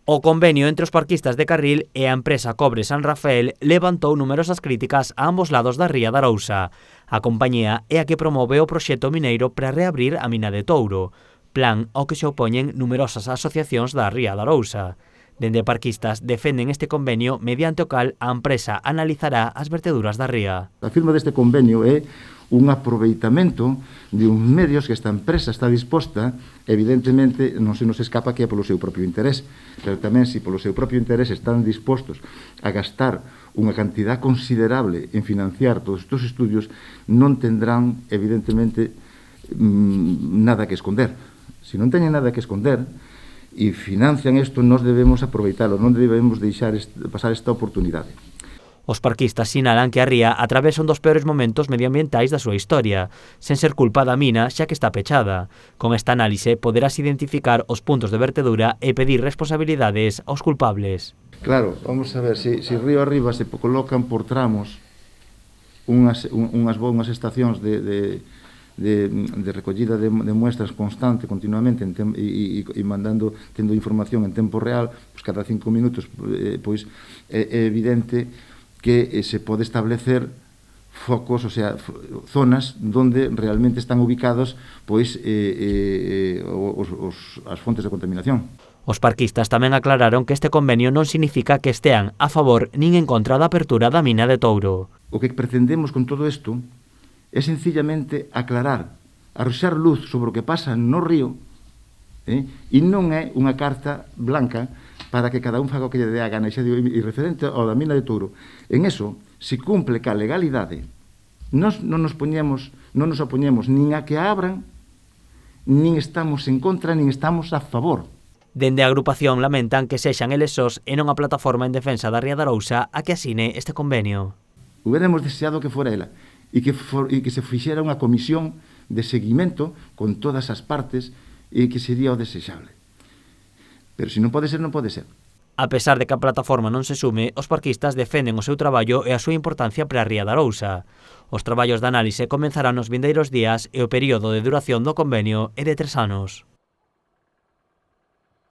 O convenio entre os parquistas de Carril e a empresa Cobre San Rafael levantou numerosas críticas a ambos lados da ría de Arousa. A compañía é a que promove o proxecto mineiro para reabrir a mina de Touro, plan ao que se opoñen numerosas asociacións da ría de Arousa. Dende parquistas defenden este convenio mediante o cal a empresa analizará as verteduras da ría. A firma deste convenio é un aproveitamento de uns medios que esta empresa está disposta, evidentemente non se nos escapa que é polo seu propio interés, pero tamén se polo seu propio interés están dispostos a gastar unha cantidad considerable en financiar todos estes estudios, non tendrán, evidentemente, nada que esconder. Se non teñen nada que esconder e financian isto, nós debemos aproveitalo, non debemos deixar pasar esta oportunidade. Os parquistas sinalan que a ría atravesa un dos peores momentos medioambientais da súa historia, sen ser culpa da mina xa que está pechada. Con esta análise poderás identificar os puntos de vertedura e pedir responsabilidades aos culpables. Claro, vamos a ver, se río arriba se colocan por tramos unhas estacións de recollida de muestras constante, continuamente, e mandando, tendo información en tempo real, pues cada 5 minutos, pois é evidente que se pode establecer focos, o sea, zonas onde realmente están ubicados pois as fontes de contaminación. Os parquistas tamén aclararon que este convenio non significa que estean a favor nin en contra da apertura da mina de Touro. O que pretendemos con todo isto é sencillamente aclarar, arroxar luz sobre o que pasa no río, e non é unha carta blanca para que cada un faga o que lle dé a gana. E referente ao da mina de Touro, en eso se cumple ca legalidade. Nós non nos opoñemos nin a que a abran, nin estamos en contra, nin estamos a favor. Dende a agrupación lamentan que sexan eles sós e non a plataforma en defensa da ría de Arousa a que asine este convenio. Hubiéramos deseado que fora ela e que se fixera unha comisión de seguimento con todas as partes e que sería o desexable. Pero se non pode ser, non pode ser. A pesar de que a plataforma non se sume, os parquistas defenden o seu traballo e a súa importancia para a ría de Arousa. Os traballos de análise comenzarán nos vindeiros días e o período de duración do convenio é de 3 anos.